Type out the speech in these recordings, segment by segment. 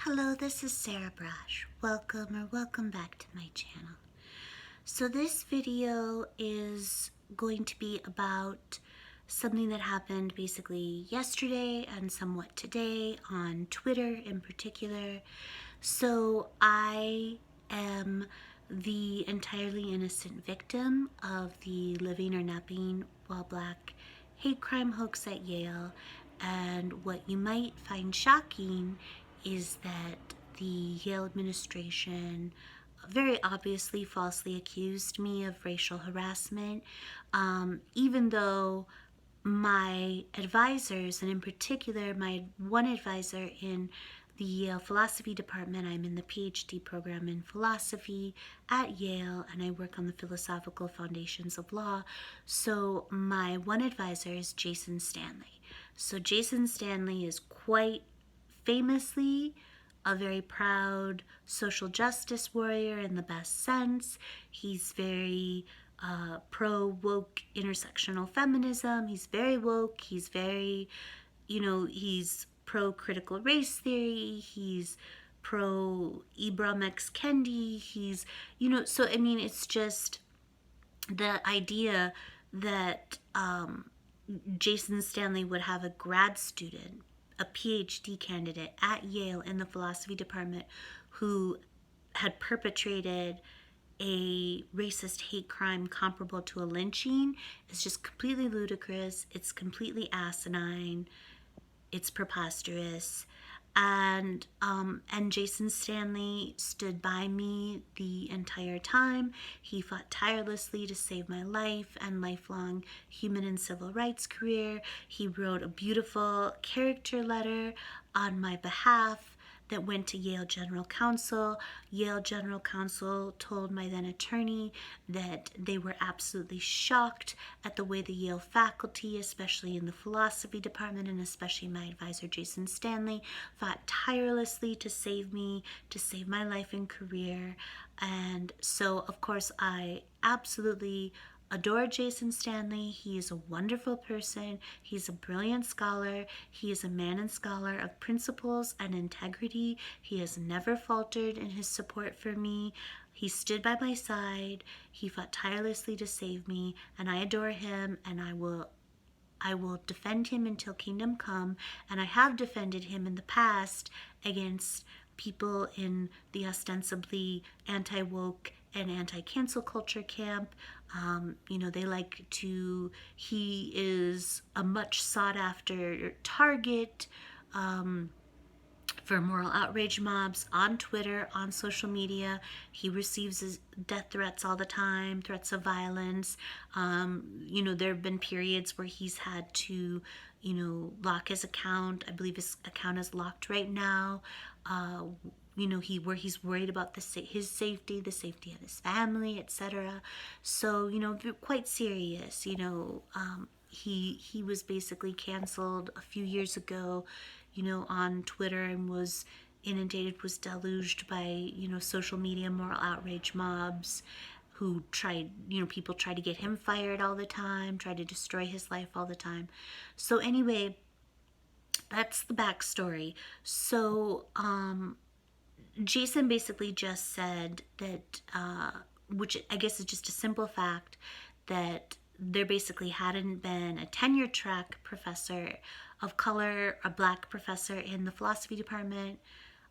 Hello, this is Sarah Brash. Welcome back to my channel. So this video is going to be about something that happened basically yesterday and somewhat today on Twitter in particular. So I am the entirely innocent victim of the living or napping while black hate crime hoax at Yale, and what you might find shocking is that the Yale administration very obviously falsely accused me of racial harassment, even though my advisors, and in particular my one advisor in the Yale philosophy department, I'm in the PhD program in philosophy at Yale, and I work on the philosophical foundations of law. So my one advisor is Jason Stanley. So Jason Stanley is quite famously a very proud social justice warrior in the best sense. He's very pro-woke intersectional feminism. He's very woke. He's very, he's pro-critical race theory. He's pro-Ibram X. Kendi. He's, so I mean, it's just the idea that Jason Stanley would have a grad student, a PhD candidate at Yale in the philosophy department who had perpetrated a racist hate crime comparable to a lynching is just completely ludicrous. It's completely asinine. It's preposterous. And Jason Stanley stood by me the entire time. He fought tirelessly to save my life and lifelong human and civil rights career. He wrote a beautiful character letter on my behalf that went to Yale General Counsel. Yale General Counsel told my then attorney that they were absolutely shocked at the way the Yale faculty, especially in the philosophy department, and especially my advisor Jason Stanley, fought tirelessly to save me, to save my life and career. And so, of course, I absolutely adore Jason Stanley. He is a wonderful person. He's a brilliant scholar. He is a man and scholar of principles and integrity. He has never faltered in his support for me. He stood by my side. He fought tirelessly to save me, and I adore him, and I will defend him until kingdom come, and I have defended him in the past against people in the ostensibly anti-woke and anti-cancel culture camp. He is a much sought after target for moral outrage mobs on Twitter, on social media. He receives death threats all the time, threats of violence. There have been periods where he's had to, lock his account. I believe his account is locked right now. Where he's worried about his safety, the safety of his family, etc. So, quite serious. He was basically canceled a few years ago, on Twitter, and was inundated, was deluged by, social media moral outrage mobs who people tried to get him fired all the time, tried to destroy his life all the time. So anyway, that's the backstory. So, Jason basically just said that, which I guess is just a simple fact, that there basically hadn't been a tenure track professor of color, a black professor in the philosophy department.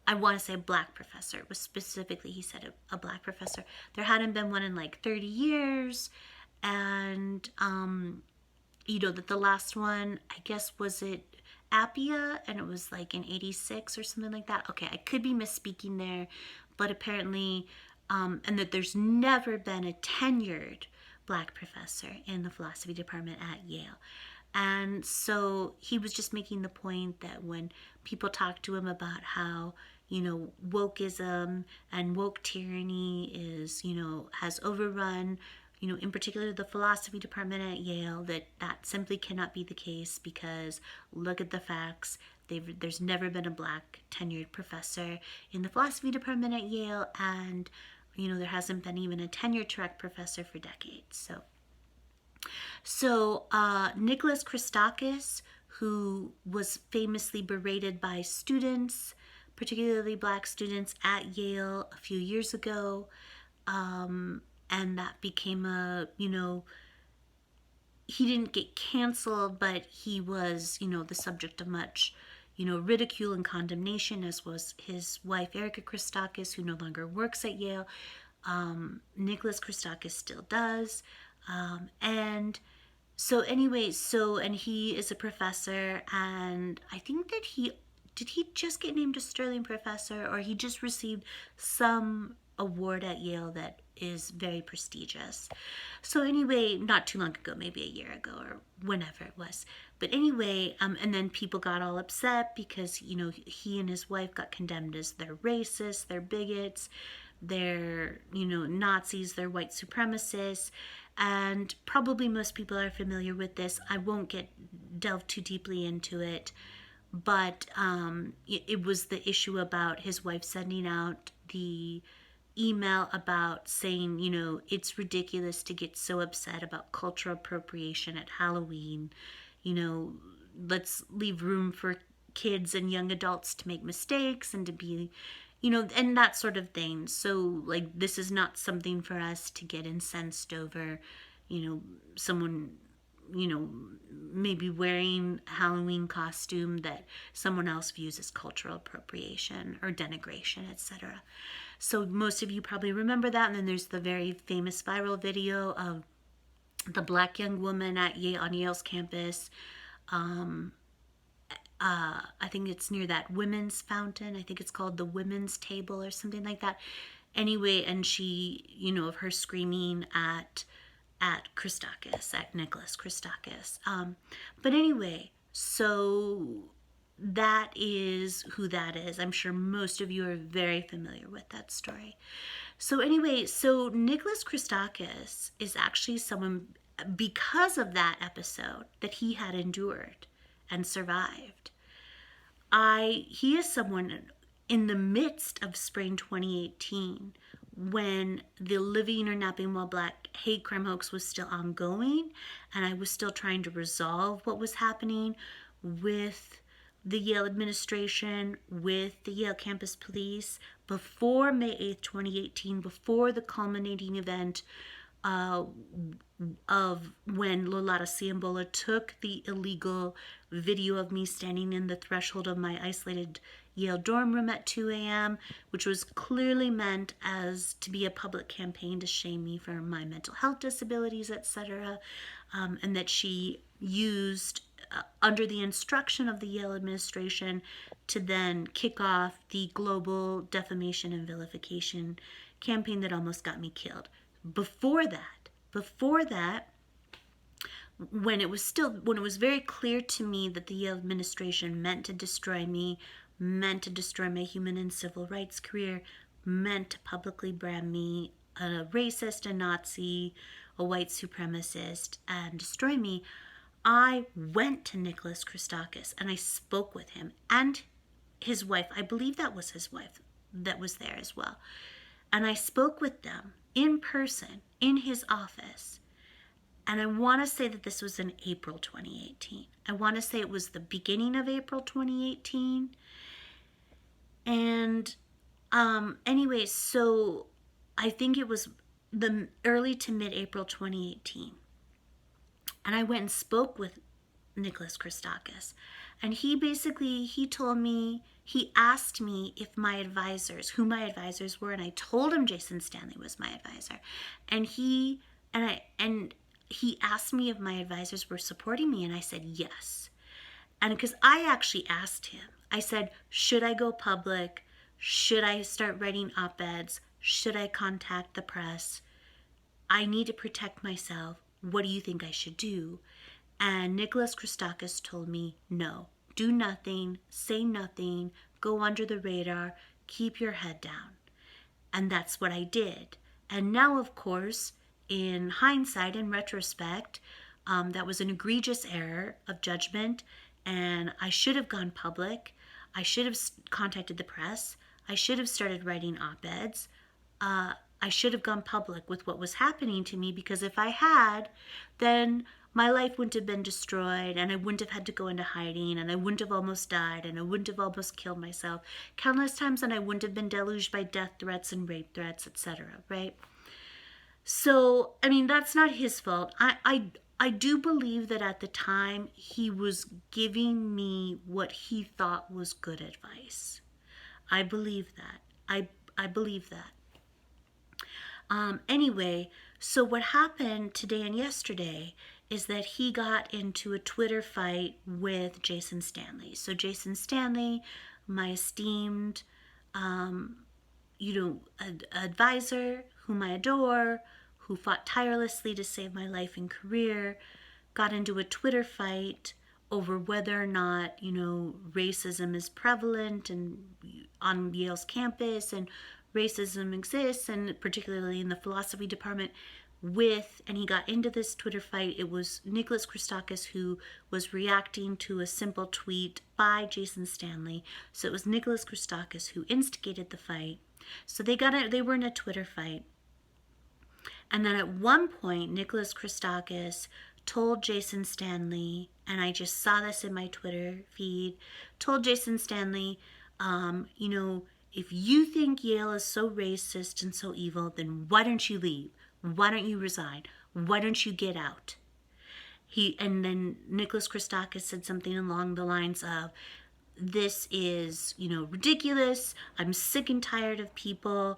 I want to say a black professor. It was specifically, he said, a black professor. There hadn't been one in like 30 years. And, that the last one, I guess, was it Appia, and it was like in 86 or something like that. Okay, I could be misspeaking there, but apparently, and that there's never been a tenured black professor in the philosophy department at Yale. And so he was just making the point that when people talk to him about how, wokeism and woke tyranny is, has overrun, in particular the philosophy department at Yale, that simply cannot be the case, because look at the facts. There's never been a black tenured professor in the philosophy department at Yale, and there hasn't been even a tenure track professor for decades. So Nick Christakis, who was famously berated by students, particularly black students at Yale a few years ago. And that became he didn't get canceled, but he was, the subject of much, ridicule and condemnation, as was his wife, Erica Christakis, who no longer works at Yale. Nicholas Christakis still does. And so anyway, and he is a professor, and I think that did he just get named a Sterling Professor, or he just received some award at Yale that is very prestigious. So anyway, not too long ago, maybe a year ago or whenever it was. But anyway, and then people got all upset because, he and his wife got condemned as they're racist, they're bigots, they're, Nazis, they're white supremacists. And probably most people are familiar with this. I won't delve too deeply into it. But it was the issue about his wife sending out the email about saying, it's ridiculous to get so upset about cultural appropriation at Halloween. Let's leave room for kids and young adults to make mistakes and to be, and that sort of thing. So, this is not something for us to get incensed over, someone, maybe wearing a Halloween costume that someone else views as cultural appropriation or denigration, etc. So most of you probably remember that. And then there's the very famous viral video of the black young woman on Yale's campus. I think it's near that women's fountain. I think it's called the women's table or something like that. Anyway, and she, of her screaming at Christakis, at Nicholas Christakis. But anyway, so that is who that is. I'm sure most of you are very familiar with that story. So anyway, so Nicholas Christakis is actually someone, because of that episode that he had endured and survived, he is someone in the midst of spring 2018, when the Living or Napping While Black hate crime hoax was still ongoing, and I was still trying to resolve what was happening with the Yale administration, with the Yale campus police, before May 8th, 2018, before the culminating event of when Lolata Ciambola took the illegal video of me standing in the threshold of my isolated Yale dorm room at 2 a.m., which was clearly meant as to be a public campaign to shame me for my mental health disabilities, etc., and that she used under the instruction of the Yale administration to then kick off the global defamation and vilification campaign that almost got me killed. Before that, when it was very clear to me that the Yale administration meant to destroy me, meant to destroy my human and civil rights career, meant to publicly brand me a racist, a Nazi, a white supremacist, and destroy me, I went to Nicholas Christakis and I spoke with him and his wife. I believe that was his wife that was there as well. And I spoke with them in person in his office. And I want to say that this was in April 2018. I want to say it was the beginning of April 2018. And anyway, so I think it was the early to mid-April 2018. And I went and spoke with Nicholas Christakis. And he told me, he asked me if my advisors, who my advisors were, and I told him Jason Stanley was my advisor. And he asked me if my advisors were supporting me, and I said yes. And because I actually asked him, I said, should I go public? Should I start writing op-eds? Should I contact the press? I need to protect myself. What do you think I should do? And Nicholas Christakis told me, no, do nothing, say nothing, go under the radar, keep your head down. And that's what I did. And now, of course, in hindsight, in retrospect, that was an egregious error of judgment, and I should have gone public. I should have contacted the press. I should have started writing op-eds. I should have gone public with what was happening to me, because if I had, then my life wouldn't have been destroyed, and I wouldn't have had to go into hiding, and I wouldn't have almost died, and I wouldn't have almost killed myself countless times, and I wouldn't have been deluged by death threats and rape threats, etc., right? So, I mean, that's not his fault. I do believe that at the time he was giving me what he thought was good advice. I believe that. I believe that. Anyway, so what happened today and yesterday is that he got into a Twitter fight with Jason Stanley. So Jason Stanley, my esteemed, advisor, whom I adore, who fought tirelessly to save my life and career, got into a Twitter fight over whether or not, racism is prevalent and on Yale's campus, and racism exists, and particularly in the philosophy department, and he got into this Twitter fight. It was Nick Christakis who was reacting to a simple tweet by Jason Stanley. So it was Nick Christakis who instigated the fight. So they were in a Twitter fight. And then at one point, Nick Christakis told Jason Stanley, and I just saw this in my Twitter feed, told Jason Stanley, if you think Yale is so racist and so evil, then why don't you leave? Why don't you resign? Why don't you get out? And then Nick Christakis said something along the lines of, this is, ridiculous. I'm sick and tired of people,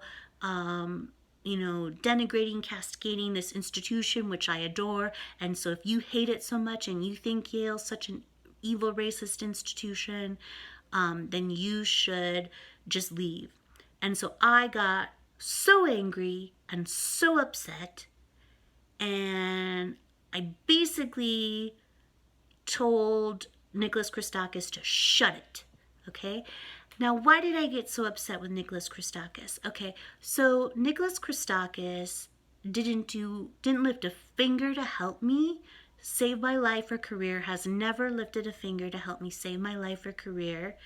denigrating, castigating this institution, which I adore. And so if you hate it so much and you think Yale's such an evil, racist institution, then you should just leave. And so I got so angry and so upset, and I basically told Nick Christakis to shut it. Okay? Now, why did I get so upset with Nick Christakis? Okay, so Nick Christakis didn't lift a finger to help me save my life or career, has never lifted a finger to help me save my life or career,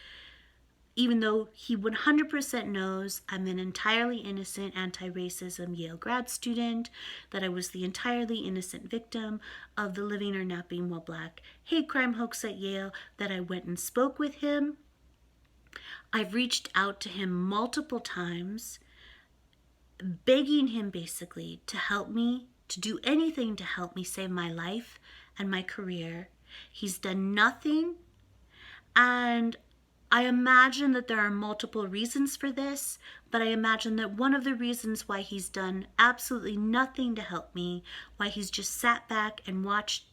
even though he 100% knows I'm an entirely innocent anti-racism Yale grad student, that I was the entirely innocent victim of the Living or Not Being While Black hate crime hoax at Yale, that I went and spoke with him. I've reached out to him multiple times, begging him basically to help me, to do anything to help me save my life and my career. He's done nothing, and I imagine that there are multiple reasons for this, but I imagine that one of the reasons why he's done absolutely nothing to help me, why he's just sat back and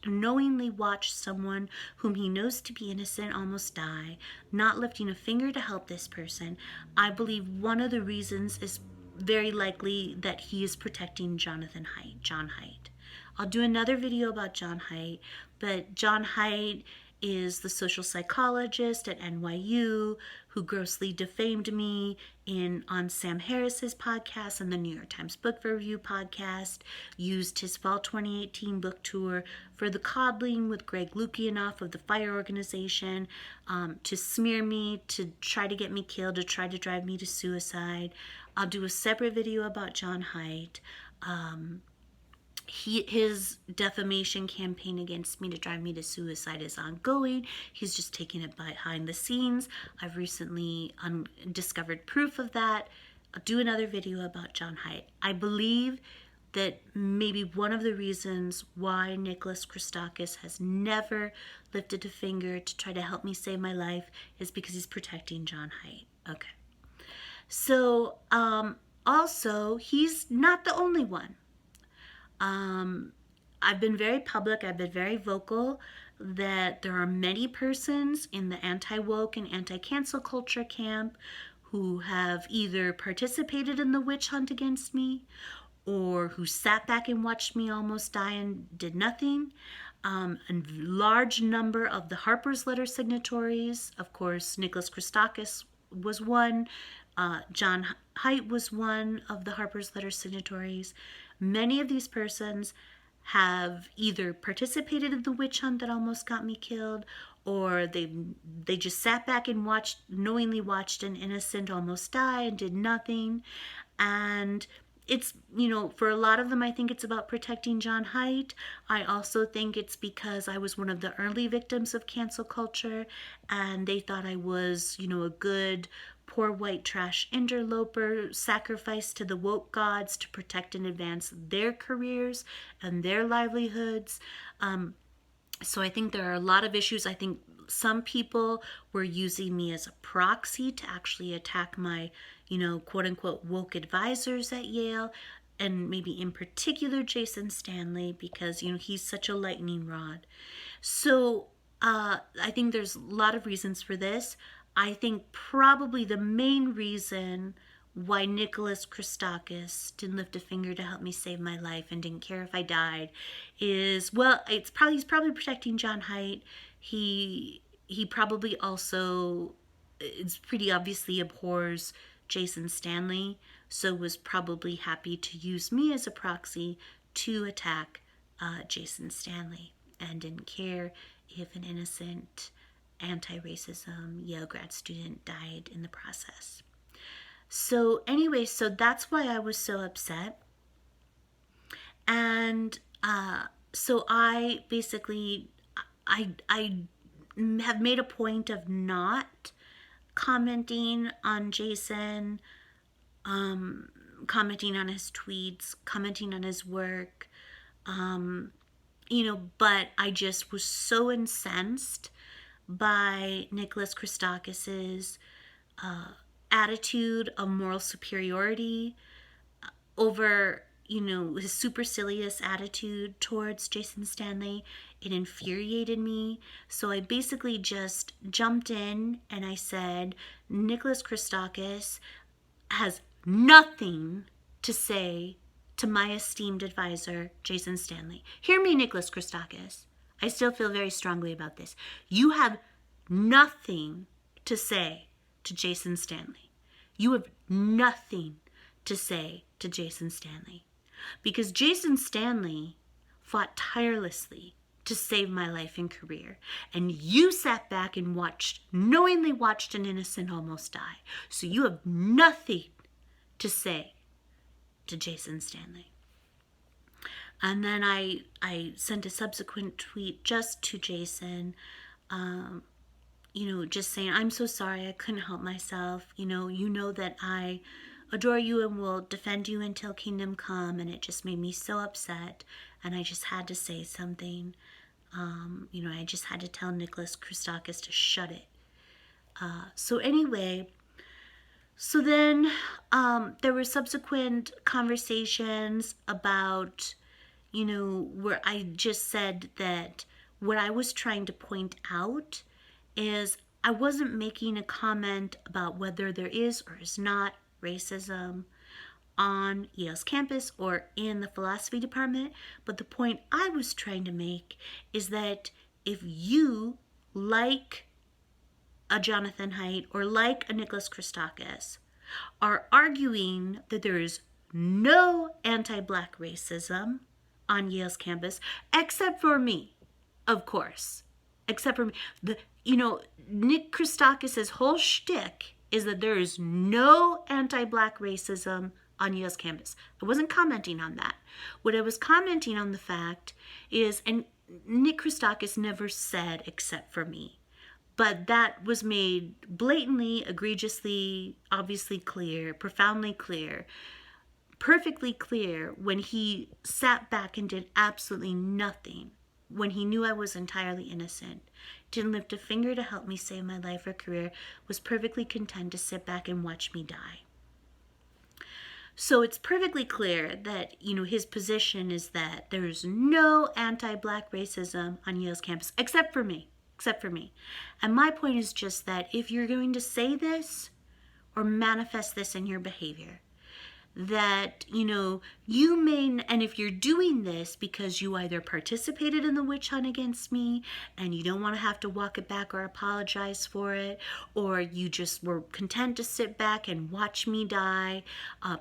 knowingly watched someone whom he knows to be innocent almost die, not lifting a finger to help this person, I believe one of the reasons is very likely that he is protecting John Haidt. I'll do another video about John Haidt, but John Haidt is the social psychologist at NYU who grossly defamed me on Sam Harris's podcast and the New York Times Book Review podcast, used his fall 2018 book tour for the coddling with Greg Lukianoff of the FIRE organization, to smear me, to try to get me killed, to try to drive me to suicide. I'll do a separate video about John Haidt. His defamation campaign against me to drive me to suicide is ongoing. He's just taking it behind the scenes. I've recently discovered proof of that. I'll do another video about John Haidt. I believe that maybe one of the reasons why Nick Christakis has never lifted a finger to try to help me save my life is because he's protecting John Haidt. Okay. So, also, he's not the only one. I've been very public, I've been very vocal that there are many persons in the anti-woke and anti-cancel culture camp who have either participated in the witch hunt against me or who sat back and watched me almost die and did nothing. A large number of the Harper's Letter signatories, of course, Nick Christakis was one, John Haidt was one of the Harper's Letter signatories. Many of these persons have either participated in the witch hunt that almost got me killed, or they just sat back and knowingly watched an innocent almost die and did nothing. And it's, you know, for a lot of them, I think it's about protecting John Haidt. I also think it's because I was one of the early victims of cancel culture, and they thought I was, you know, a good, poor white trash interloper sacrificed to the woke gods to protect and advance their careers and their livelihoods. So I think there are a lot of issues. I think some people were using me as a proxy to actually attack my, you know, quote unquote woke advisors at Yale, and maybe in particular Jason Stanley, because, you know, he's such a lightning rod. So I think there's a lot of reasons for this. I think probably the main reason why Nicholas Christakis didn't lift a finger to help me save my life and didn't care if I died is, well, he's probably protecting John Haidt. He probably also, it's pretty obviously abhors Jason Stanley, so was probably happy to use me as a proxy to attack Jason Stanley, and didn't care if an innocent anti-racism Yale grad student died in the process. So anyway, so that's why I was so upset. And so I basically, I have made a point of not commenting on Jason, commenting on his tweets, commenting on his work, you know, but I just was so incensed by Nicholas Christakis's attitude of moral superiority over, you know, his supercilious attitude towards Jason Stanley. It infuriated me. So I basically just jumped in and I said, Nicholas Christakis has nothing to say to my esteemed advisor, Jason Stanley. Hear me, Nicholas Christakis. I still feel very strongly about this. You have nothing to say to Jason Stanley. You have nothing to say to Jason Stanley. Because Jason Stanley fought tirelessly to save my life and career. And you sat back and knowingly watched an innocent almost die. So you have nothing to say to Jason Stanley. And then I sent a subsequent tweet just to Jason, you know, just saying, I'm so sorry, I couldn't help myself. You know that I adore you and will defend you until kingdom come. And it just made me so upset. And I just had to say something. You know, I just had to tell Nicholas Christakis to shut it. So anyway, so then there were subsequent conversations about, you know, where I just said that what I was trying to point out is I wasn't making a comment about whether there is or is not racism on Yale's campus or in the philosophy department. But the point I was trying to make is that if you, like a Jonathan Haidt or like a Nicholas Christakis, are arguing that there is no anti-Black racism on Yale's campus, except for me, of course. Except for me. Nick Christakis' whole shtick is that there is no anti-Black racism on Yale's campus. I wasn't commenting on that. What I was commenting on the fact is, and Nick Christakis never said except for me, but that was made blatantly, egregiously, obviously clear, profoundly clear, perfectly clear when he sat back and did absolutely nothing, when he knew I was entirely innocent, didn't lift a finger to help me save my life or career, was perfectly content to sit back and watch me die. So it's perfectly clear that, you know, his position is that there's no anti-Black racism on Yale's campus, except for me. And my point is just that if you're going to say this or manifest this in your behavior, that, you know, you may, and if you're doing this because you either participated in the witch hunt against me and you don't want to have to walk it back or apologize for it, or you just were content to sit back and watch me die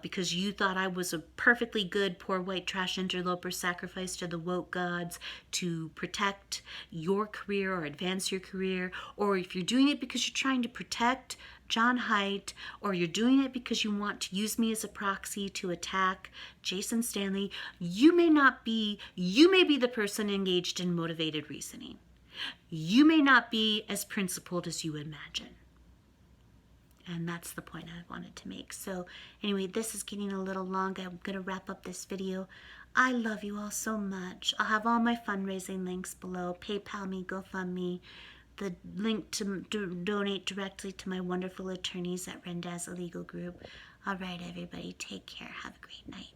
because you thought I was a perfectly good poor white trash interloper sacrificed to the woke gods to protect your career or advance your career, or if you're doing it because you're trying to protect John Haidt, or you're doing it because you want to use me as a proxy to attack Jason Stanley, you may be the person engaged in motivated reasoning. You may not be as principled as you imagine. And that's the point I wanted to make. So anyway, this is getting a little long. I'm going to wrap up this video. I love you all so much. I'll have all my fundraising links below. PayPal me, GoFundMe, the link to donate directly to my wonderful attorneys at Rendezvous Legal Group. All right, everybody, take care. Have a great night.